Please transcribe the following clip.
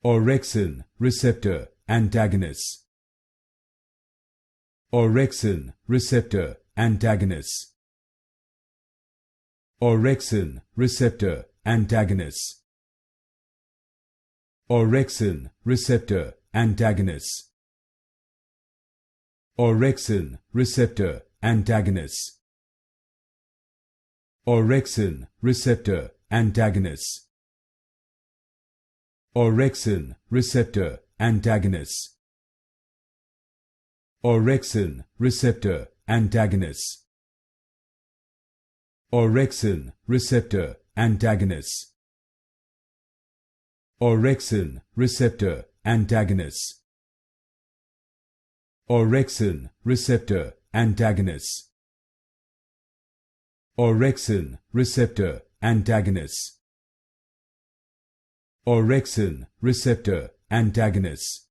Orexin Receptor Antagonists. Orexin Receptor Antagonists. Orexin Receptor Antagonists. Orexin Receptor Antagonists. Orexin Receptor Antagonists. Orexin Receptor Antagonists. Orexin Receptor Antagonists. Orexin Receptor Antagonists. Orexin Receptor Antagonists. Orexin Receptor Antagonists. Orexin Receptor Antagonists. Orexin Receptor Antagonists. Orexin Receptor Antagonists.